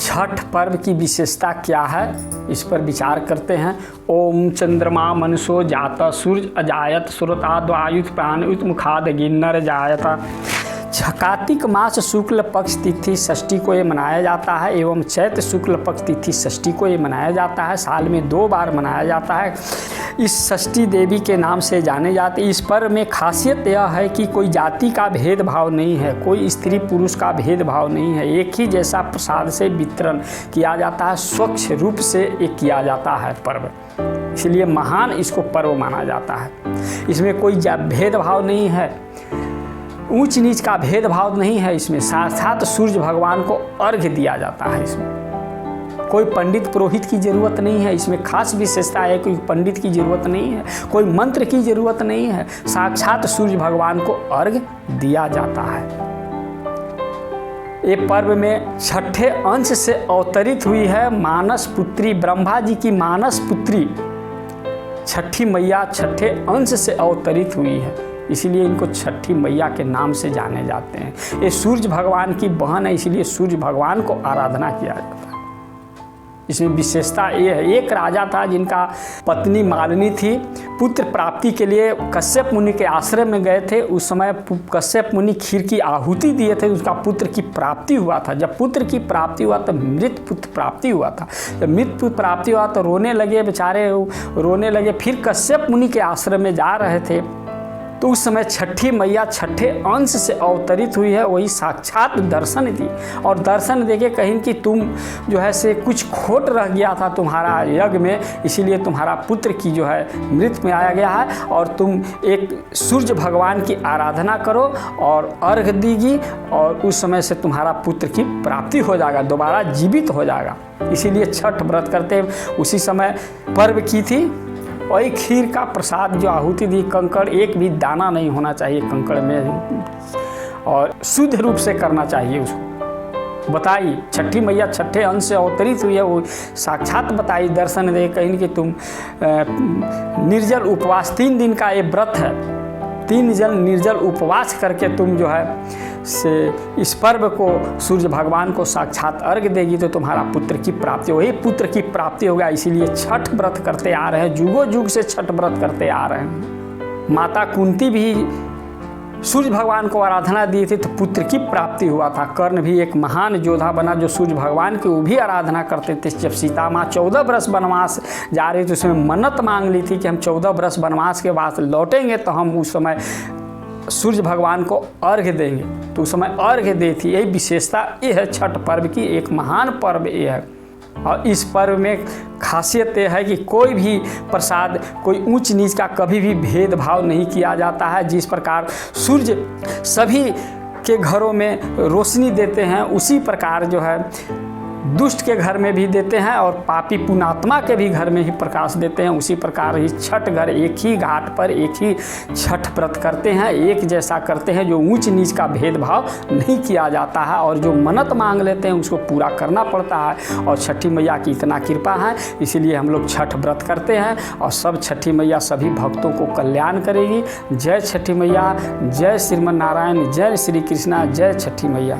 छठ पर्व की विशेषता क्या है, इस पर विचार करते हैं। ओम चंद्रमा मनसो जाता सूर्य अजायत सुरताद्वायुत प्राणयुत मुखाद गिन्नर जायता। कार्तिक मास शुक्ल पक्ष तिथि षष्ठी को ये मनाया जाता है एवं चैत्र शुक्ल पक्ष तिथि षष्ठी को ये मनाया जाता है। साल में 2 बार मनाया जाता है। इस षष्ठी देवी के नाम से जाने जाते। इस पर्व में खासियत यह है कि कोई जाति का भेदभाव नहीं है, कोई स्त्री पुरुष का भेदभाव नहीं है। एक ही जैसा प्रसाद से वितरण किया जाता है, स्वच्छ रूप से ये किया जाता है पर्व, इसलिए महान इसको पर्व माना जाता है। इसमें कोई भेदभाव नहीं है, ऊंच नीच का भेदभाव नहीं है। इसमें साक्षात सूर्य भगवान को अर्घ्य दिया जाता है। इसमें कोई पंडित पुरोहित की ज़रूरत नहीं है। इसमें खास विशेषता है, कोई पंडित की ज़रूरत नहीं है, कोई मंत्र की ज़रूरत नहीं है। साक्षात सूर्य भगवान को अर्घ्य दिया जाता है। ये पर्व में छठे अंश से अवतरित हुई है मानस पुत्री, ब्रह्मा जी की मानस पुत्री छठी मैया छठे अंश से अवतरित हुई है, इसीलिए इनको छठी मैया के नाम से जाने जाते हैं। ये सूर्य भगवान की बहन है, इसलिए सूर्य भगवान को आराधना किया जाता है। इसमें विशेषता ये है, एक राजा था जिनका पत्नी मालिनी थी। पुत्र प्राप्ति के लिए कश्यप मुनि के आश्रम में गए थे। उस समय कश्यप मुनि खीर की आहुति दिए थे, उसका पुत्र की प्राप्ति हुआ था। जब पुत्र की प्राप्ति हुआ तो मृत पुत्र प्राप्ति हुआ था। जब मृत पुत्र प्राप्ति हुआ तो रोने लगे, बेचारे रोने लगे। फिर कश्यप मुनि के आश्रम में जा रहे थे तो उस समय छठी मैया छठे अंश से अवतरित हुई है, वही साक्षात दर्शन दी और दर्शन देके कहीं कि तुम जो है से कुछ खोट रह गया था तुम्हारा यज्ञ में, इसीलिए तुम्हारा पुत्र की जो है मृत में आया गया है और तुम एक सूर्य भगवान की आराधना करो और अर्घ दीगी और उस समय से तुम्हारा पुत्र की प्राप्ति हो जाएगा, दोबारा जीवित हो जाएगा। इसीलिए छठ व्रत करते उसी समय पर्व की थी। वही खीर का प्रसाद जो आहुति दी, कंकड़ एक भी दाना नहीं होना चाहिए कंकड़ में और शुद्ध रूप से करना चाहिए उसको। बताई छठी मैया छठे अंश से अवतरित हुई है, वो साक्षात बताई, दर्शन दे कहीं कि तुम निर्जल उपवास 3 दिन का ये व्रत है, 3 दिन निर्जल उपवास करके तुम जो है से इस पर्व को सूर्य भगवान को साक्षात अर्घ्य देगी तो तुम्हारा पुत्र की प्राप्ति, वही पुत्र की प्राप्ति होगा। इसीलिए छठ व्रत करते आ रहे हैं, जुगों जुग से छठ व्रत करते आ रहे हैं। माता कुंती भी सूर्य भगवान को आराधना दी थी तो पुत्र की प्राप्ति हुआ था। कर्ण भी एक महान योद्धा बना जो सूर्य भगवान की वो भी आराधना करते थे। जब सीता माँ 14 वर्ष वनवास जा रही थी, उसमें मन्नत मांग ली थी कि हम 14 वर्ष वनवास के बाद लौटेंगे तो हम उस समय सूर्य भगवान को अर्घ्य देंगे, तो उस समय अर्घ्य दी थी। यही विशेषता ये है छठ पर्व की, एक महान पर्व ये है। और इस पर्व में खासियत ये है कि कोई भी प्रसाद, कोई ऊंच नीच का कभी भी भेदभाव नहीं किया जाता है। जिस प्रकार सूर्य सभी के घरों में रोशनी देते हैं, उसी प्रकार जो है दुष्ट के घर में भी देते हैं और पापी पुण्यात्मा के भी घर में ही प्रकाश देते हैं। उसी प्रकार ही छठ घर एक ही घाट पर एक ही छठ व्रत करते हैं, एक जैसा करते हैं, जो ऊंच नीच का भेदभाव नहीं किया जाता है और जो मन्नत मांग लेते हैं उसको पूरा करना पड़ता है। और छठी मैया की इतना कृपा है, इसीलिए हम लोग छठ व्रत करते हैं और सब छठी मैया सभी भक्तों को कल्याण करेगी। जय छठी मैया, जय श्रीमन नारायण, जय श्री कृष्णा, जय छठी मैया।